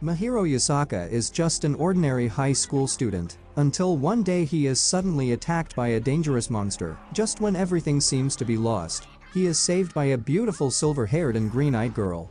Mahiro Yasaka is just an ordinary high school student, until one day he is suddenly attacked by a dangerous monster. Just when everything seems to be lost, he is saved by a beautiful silver-haired and green-eyed girl.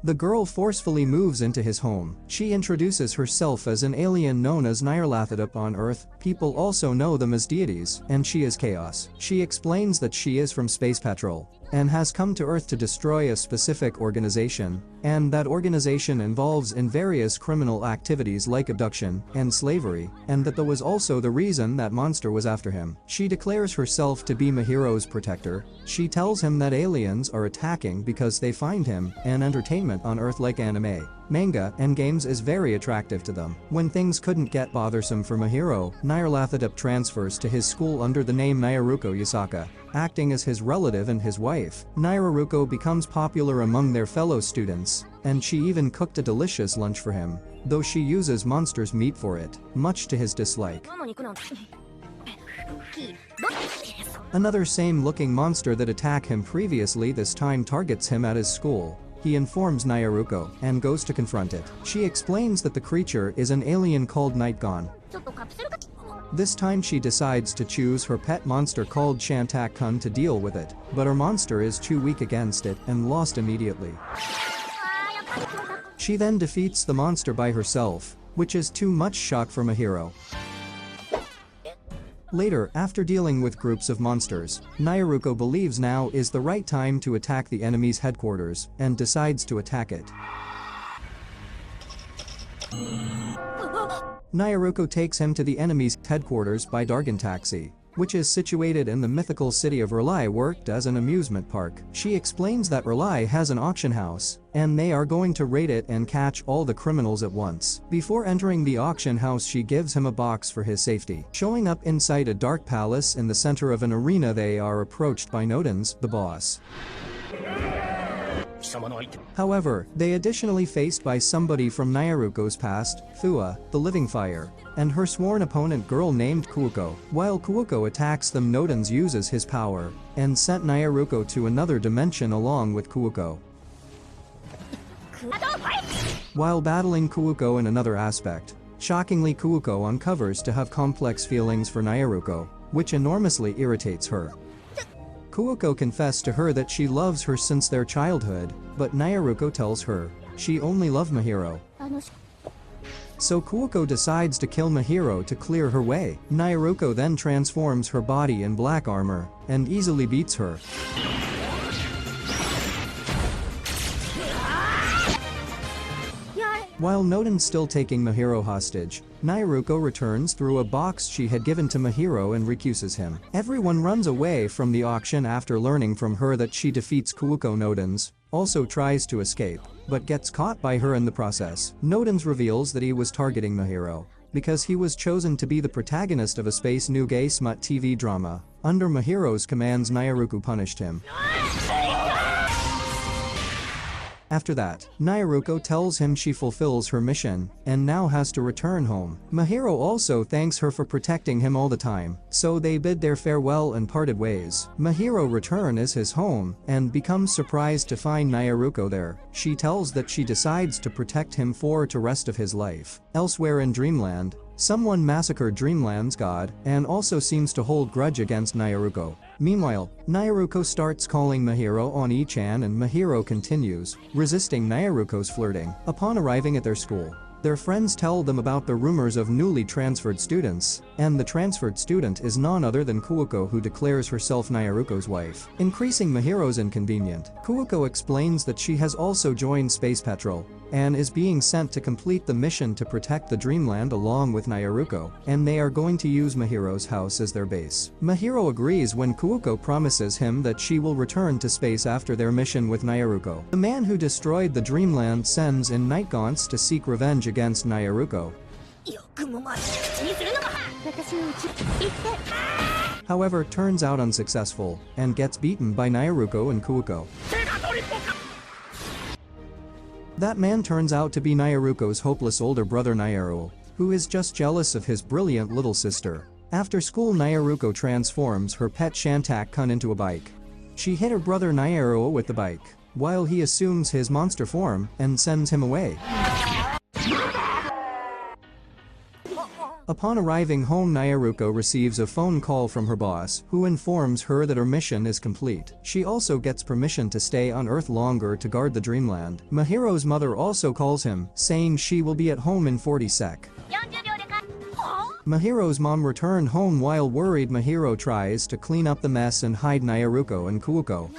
The girl forcefully moves into his home. She introduces herself as an alien known as Nyarlathotep on Earth. People also know them as deities, and she is Chaos. She explains that she is from Space Patrol and has come to Earth to destroy a specific organization, and that organization involves in various criminal activities like abduction and slavery, and that was also the reason that monster was after him. She declares herself to be Mahiro's protector. She tells him that aliens are attacking because they find him, and entertainment on Earth like anime, manga, and games is very attractive to them. When things couldn't get bothersome for Mahiro, Nyarlathotep transfers to his school under the name Nyaruko-Yasaka, acting as his relative and his wife. Nyaruko becomes popular among their fellow students, and she even cooked a delicious lunch for him, though she uses monster's meat for it, much to his dislike. Another same-looking monster that attacked him previously this time targets him at his school. He informs Nyaruko and goes to confront it. She explains that the creature is an alien called Nightgaunt. This time she decides to choose her pet monster called Shantak-kun to deal with it, but her monster is too weak against it and lost immediately. She then defeats the monster by herself, which is too much shock for Mahiro. Later, after dealing with groups of monsters, Nyaruko believes now is the right time to attack the enemy's headquarters, and decides to attack it. Nyaruko takes him to the enemy's headquarters by Dargon Taxi, which is situated in the mythical city of R'lyeh, worked as an amusement park. She explains that R'lyeh has an auction house, and they are going to raid it and catch all the criminals at once. Before entering the auction house, she gives him a box for his safety. Showing up inside a dark palace in the center of an arena, they are approached by Nodens, the boss. However, they additionally faced by somebody from Nyaruko's past, Thua, the living fire, and her sworn opponent girl named Cthuko. While Cthuko attacks them, Nodens uses his power and sent Nyaruko to another dimension along with Cthuko. While battling Cthuko in another aspect, shockingly Cthuko uncovers to have complex feelings for Nyaruko, which enormously irritates her. Cthuko confessed to her that she loves her since their childhood, but Nyaruko tells her she only loved Mahiro. So Cthuko decides to kill Mahiro to clear her way. Nyaruko then transforms her body in black armor and easily beats her. While Nodens still taking Mahiro hostage, Nyaruko returns through a box she had given to Mahiro and recuses him. Everyone runs away from the auction after learning from her that she defeats Cthuko. Nodens also tries to escape, but gets caught by her in the process. Nodens reveals that he was targeting Mahiro because he was chosen to be the protagonist of a space new gay smut TV drama. Under Mahiro's commands, Nyaruko punished him. After that, Nyaruko tells him she fulfills her mission and now has to return home. Mahiro also thanks her for protecting him all the time, so they bid their farewell and parted ways. Mahiro returns his home and becomes surprised to find Nyaruko there. She tells that she decides to protect him for the rest of his life. Elsewhere in Dreamland, someone massacred Dreamland's god and also seems to hold grudge against Nyaruko. Meanwhile, Nyaruko starts calling Mahiro Oni-chan and Mahiro continues, resisting Nyaruko's flirting. Upon arriving at their school, their friends tell them about the rumors of newly transferred students, and the transferred student is none other than Cthuko, who declares herself Nyaruko's wife. Increasing Mahiro's inconvenience, Cthuko explains that she has also joined Space Patrol and is being sent to complete the mission to protect the Dreamland along with Nyaruko, and they are going to use Mahiro's house as their base. Mahiro agrees when Cthuko promises him that she will return to space after their mission with Nyaruko. The man who destroyed the Dreamland sends in Nightgaunts to seek revenge against Nyaruko. However, turns out unsuccessful and gets beaten by Nyaruko and Cthuko. That man turns out to be Nyaruko's hopeless older brother Nyaru, who is just jealous of his brilliant little sister. After school, Nyaruko transforms her pet Shantak-kun into a bike. She hit her brother Nyaru with the bike, while he assumes his monster form and sends him away. Upon arriving home, Nyaruko receives a phone call from her boss, who informs her that her mission is complete. She also gets permission to stay on Earth longer to guard the dreamland. Mahiro's mother also calls him, saying she will be at home in 40 sec. Mahiro's mom returned home while worried. Mahiro tries to clean up the mess and hide Nyaruko and Cthhuko.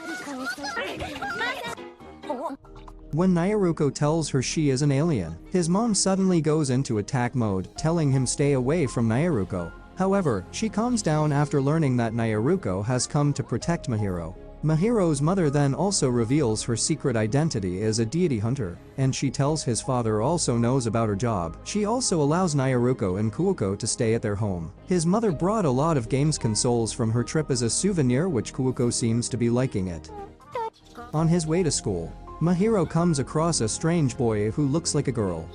When Nyaruko tells her she is an alien, his mom suddenly goes into attack mode, telling him stay away from Nyaruko. However, she calms down after learning that Nyaruko has come to protect Mahiro. Mahiro's mother then also reveals her secret identity as a deity hunter, and she tells his father also knows about her job. She also allows Nyaruko and Cthhuko to stay at their home. His mother brought a lot of games consoles from her trip as a souvenir, which Cthhuko seems to be liking it. On his way to school, Mahiro comes across a strange boy who looks like a girl.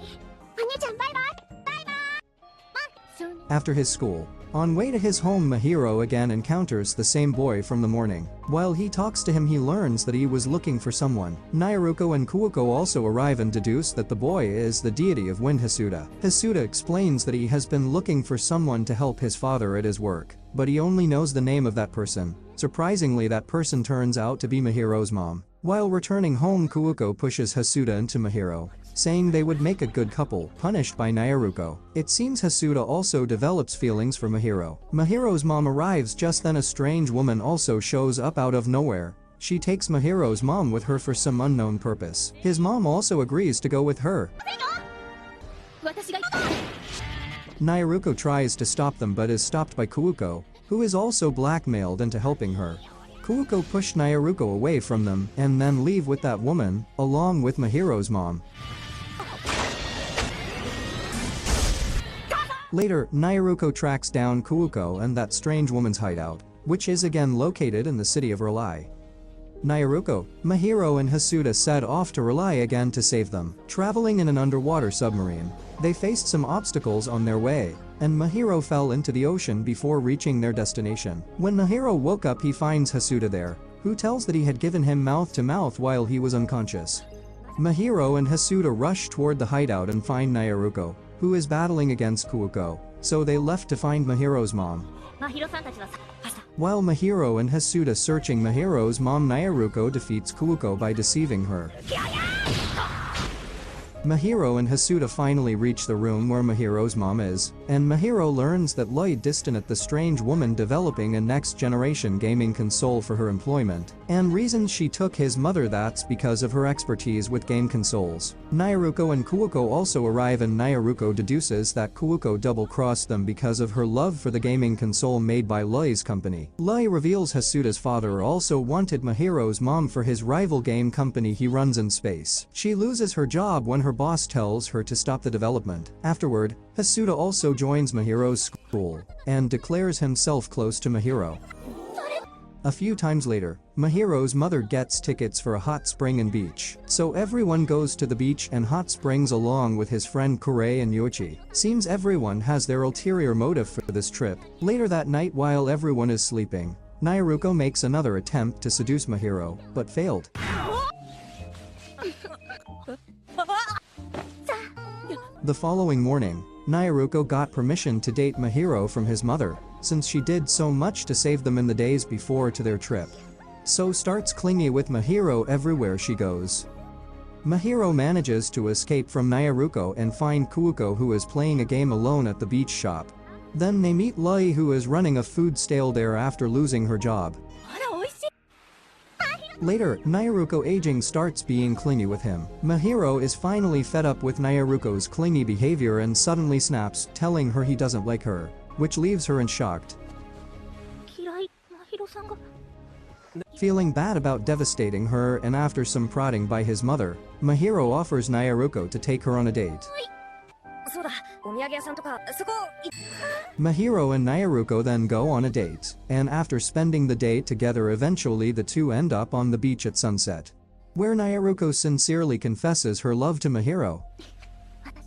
After his school, on way to his home, Mahiro again encounters the same boy from the morning. While he talks to him, he learns that he was looking for someone. Nyaruko and Cthhuko also arrive and deduce that the boy is the deity of wind, Hasuta. Hasuta explains that he has been looking for someone to help his father at his work, but he only knows the name of that person. Surprisingly, that person turns out to be Mahiro's mom. While returning home, Cthhuko pushes Hasuta into Mahiro, saying they would make a good couple, punished by Nyaruko. It seems Hasuta also develops feelings for Mahiro. Mahiro's mom arrives just then. A strange woman also shows up out of nowhere. She takes Mahiro's mom with her for some unknown purpose. His mom also agrees to go with her. Nyaruko tries to stop them but is stopped by Cthhuko, who is also blackmailed into helping her. Cthhuko pushed Nyaruko away from them and then leave with that woman, along with Mahiro's mom. Later, Nyaruko tracks down Cthhuko and that strange woman's hideout, which is again located in the city of R'lyeh. Nyaruko, Mahiro and Hasuta set off to R'lyeh again to save them. Traveling in an underwater submarine, they faced some obstacles on their way, and Mahiro fell into the ocean before reaching their destination. When Mahiro woke up, he finds Hasuta there, who tells that he had given him mouth-to-mouth while he was unconscious. Mahiro and Hasuta rush toward the hideout and find Nyaruko, who is battling against Cthhuko, so they left to find Mahiro's mom. While Mahiro and Hasuta searching Mahiro's mom, Nyaruko defeats Cthhuko by deceiving her. Mahiro and Hasuta finally reach the room where Mahiro's mom is, and Mahiro learns that Lloyd distant at the strange woman developing a next-generation gaming console for her employment, and reasons she took his mother. That's because of her expertise with game consoles. Nyaruko and Cthhuko also arrive, and Nyaruko deduces that Cthhuko double-crossed them because of her love for the gaming console made by Lloyd's company. Lloyd reveals Hasuta's father also wanted Mahiro's mom for his rival game company he runs in space. She loses her job when her boss tells her to stop the development. Afterward, Hasuta also joins Mahiro's school and declares himself close to Mahiro. A few times later, Mahiro's mother gets tickets for a hot spring and beach, so everyone goes to the beach and hot springs along with his friend Kure and Yoichi. Seems everyone has their ulterior motive for this trip. Later that night, while everyone is sleeping, Nyaruko makes another attempt to seduce Mahiro, but failed. The following morning, Nyaruko got permission to date Mahiro from his mother, since she did so much to save them in the days before to their trip. So starts clingy with Mahiro everywhere she goes. Mahiro manages to escape from Nyaruko and find Cthhuko, who is playing a game alone at the beach shop. Then they meet Lloyd, who is running a food stall there after losing her job. Later, Nyaruko aging starts being clingy with him. Mahiro is finally fed up with Nyaruko's clingy behavior and suddenly snaps, telling her he doesn't like her, which leaves her in shock. Feeling bad about devastating her, and after some prodding by his mother, Mahiro offers Nyaruko to take her on a date. Mahiro and Nyaruko then go on a date, and after spending the day together, eventually the two end up on the beach at sunset, where Nyaruko sincerely confesses her love to Mahiro.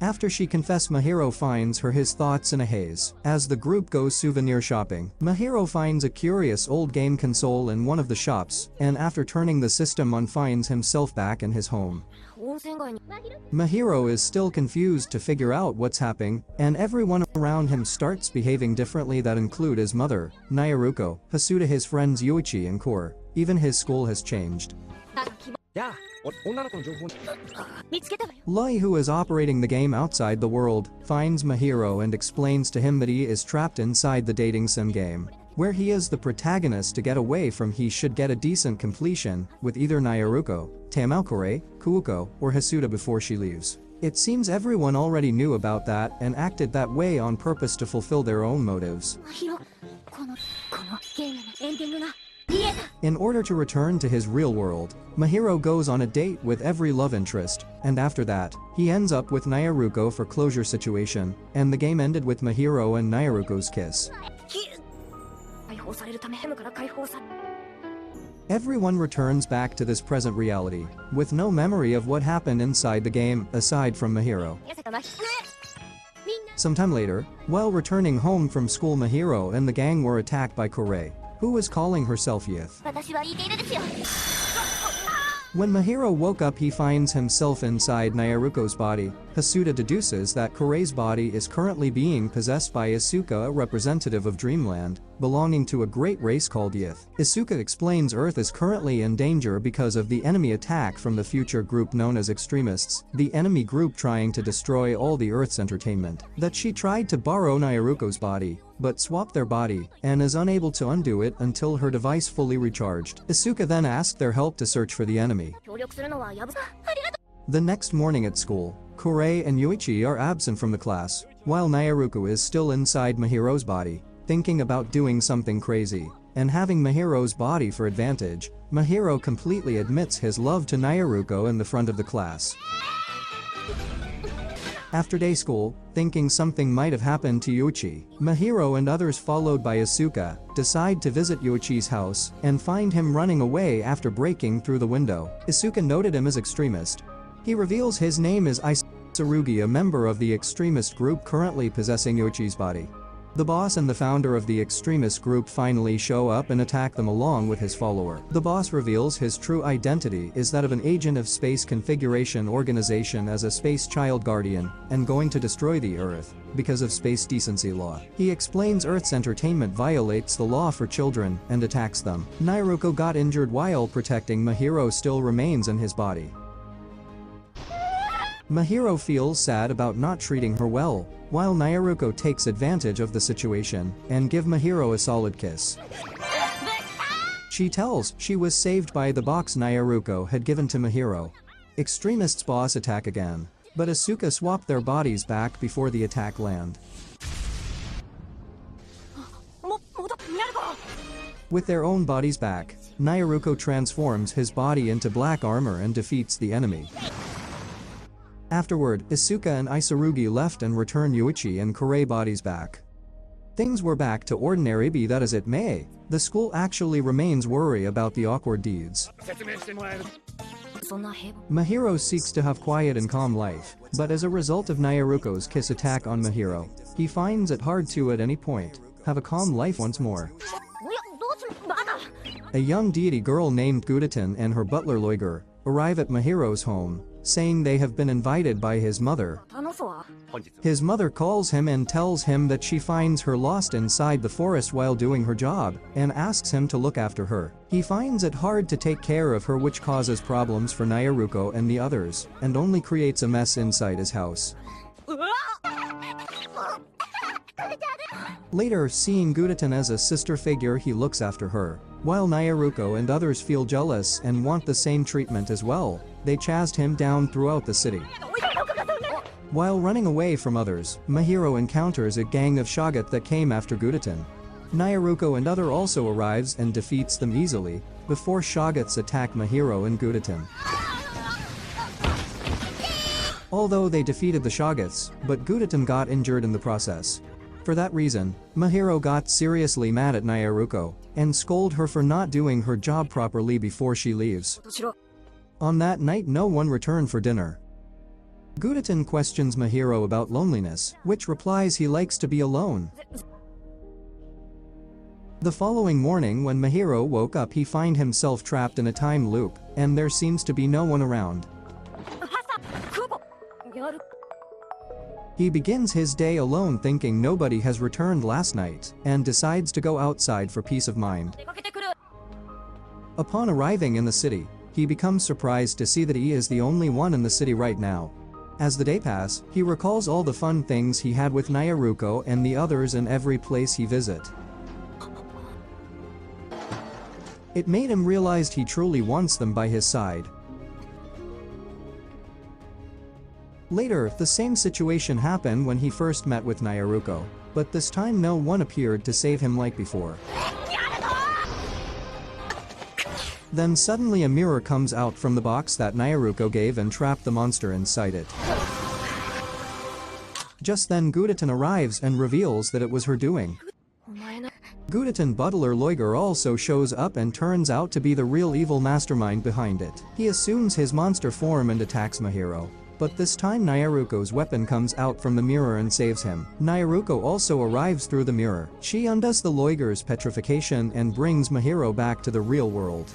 After she confesses, Mahiro finds her his thoughts in a haze. As the group goes souvenir shopping, Mahiro finds a curious old game console in one of the shops, and after turning the system on finds himself back in his home. Mahiro is still confused to figure out what's happening, and everyone around him starts behaving differently, that include his mother, Nyaruko, Hasuta, his friends Yuichi and Core. Even his school has changed. Loi, who is operating the game outside the world, finds Mahiro and explains to him that he is trapped inside the dating sim game, where he is the protagonist. To get away from he should get a decent completion with either Nyaruko, Tamaukore, Cthuko, or Hasuta before she leaves. It seems everyone already knew about that and acted that way on purpose to fulfill their own motives. In order to return to his real world, Mahiro goes on a date with every love interest, and after that, he ends up with Nyaruko for closure situation, and the game ended with Mahiro and Nyaruko's kiss. Everyone returns back to this present reality, with no memory of what happened inside the game, aside from Mahiro. Sometime later, while returning home from school, Mahiro and the gang were attacked by Kore, who was calling herself Yith. When Mahiro woke up, he finds himself inside Nyaruko's body. Hasuta deduces that Kore's body is currently being possessed by Asuka, a representative of Dreamland, belonging to a great race called Yith. Asuka explains Earth is currently in danger because of the enemy attack from the future group known as Extremists, the enemy group trying to destroy all the Earth's entertainment. That she tried to borrow Nyaruko's body, but swapped their body, and is unable to undo it until her device fully recharged. Asuka then asked their help to search for the enemy. The next morning at school, Kore and Yuichi are absent from the class, while Nyaruko is still inside Mahiro's body, thinking about doing something crazy, and having Mahiro's body for advantage. Mahiro completely admits his love to Nyaruko in the front of the class. After day school, thinking something might have happened to Yuichi, Mahiro and others followed by Asuka decide to visit Yuichi's house and find him running away after breaking through the window. Asuka noted him as extremist. He reveals his name is Isarugi, a member of the extremist group currently possessing Yuichi's body. The boss and the founder of the extremist group finally show up and attack them along with his follower. The boss reveals his true identity is that of an agent of Space Configuration Organization as a space child guardian, and going to destroy the Earth because of space decency law. He explains Earth's entertainment violates the law for children and attacks them. Nyaruko got injured while protecting Mahiro still remains in his body. Mahiro feels sad about not treating her well, while Nyaruko takes advantage of the situation and give Mahiro a solid kiss. She tells she was saved by the box Nyaruko had given to Mahiro. Extremists' boss attack again, but Asuka swapped their bodies back before the attack land. With their own bodies back, Nyaruko transforms his body into black armor and defeats the enemy. Afterward, Asuka and Isarugi left and returned Yuichi and Kore bodies back. Things were back to ordinary, be that as it may. The school actually remains worried about the awkward deeds. Mahiro seeks to have quiet and calm life, but as a result of Nyaruko's kiss attack on Mahiro, he finds it hard to at any point have a calm life once more. A young deity girl named Gudatan and her butler Loiger arrive at Mahiro's home, saying they have been invited by his mother. His mother calls him and tells him that she finds her lost inside the forest while doing her job, and asks him to look after her. He finds it hard to take care of her, which causes problems for Nyaruko and the others, and only creates a mess inside his house. Later, seeing Gudatan as a sister figure, he looks after her. While Nyaruko and others feel jealous and want the same treatment as well, they chased him down throughout the city. While running away from others, Mahiro encounters a gang of Shagat that came after Gudatan. Nyaruko and other also arrives and defeats them easily, before Shagats attack Mahiro and Gudatan. Although they defeated the Shagats, but Gudatan got injured in the process. For that reason, Mahiro got seriously mad at Nyaruko, and scolded her for not doing her job properly before she leaves. On that night, no one returned for dinner. Gudatan questions Mahiro about loneliness, which replies he likes to be alone. The following morning when Mahiro woke up, he find himself trapped in a time loop, and there seems to be no one around. He begins his day alone thinking nobody has returned last night, and decides to go outside for peace of mind. Upon arriving in the city, he becomes surprised to see that he is the only one in the city right now. As the day passes, he recalls all the fun things he had with Nyaruko and the others in every place he visit. It made him realize he truly wants them by his side. Later, the same situation happened when he first met with Nyaruko, but this time no one appeared to save him like before. Then suddenly a mirror comes out from the box that Nyaruko gave and trapped the monster inside it. Just then Gudatan arrives and reveals that it was her doing. Gudatan butler Loiger also shows up and turns out to be the real evil mastermind behind it. He assumes his monster form and attacks Mahiro. But this time Nyaruko's weapon comes out from the mirror and saves him. Nyaruko also arrives through the mirror. She undoes the Loiger's petrification and brings Mahiro back to the real world.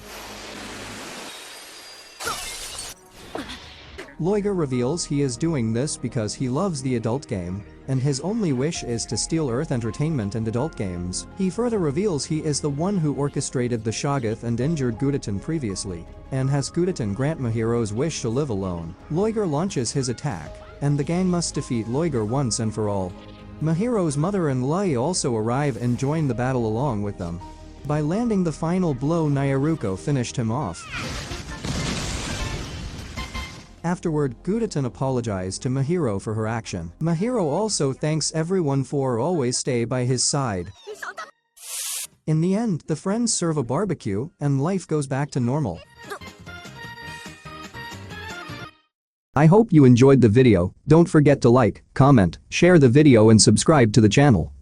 Loiger reveals he is doing this because he loves the adult game, and his only wish is to steal Earth entertainment and adult games. He further reveals he is the one who orchestrated the Shoggoth and injured Gudatan previously, and has Gudatan grant Mahiro's wish to live alone. Loiger launches his attack, and the gang must defeat Loiger once and for all. Mahiro's mother and Lai also arrive and join the battle along with them. By landing the final blow, Nyaruko finished him off. Afterward, Gudatan apologized to Mahiro for her action. Mahiro also thanks everyone for always stay by his side. In the end, the friends serve a barbecue, and life goes back to normal. I hope you enjoyed the video. Don't forget to like, comment, share the video and subscribe to the channel.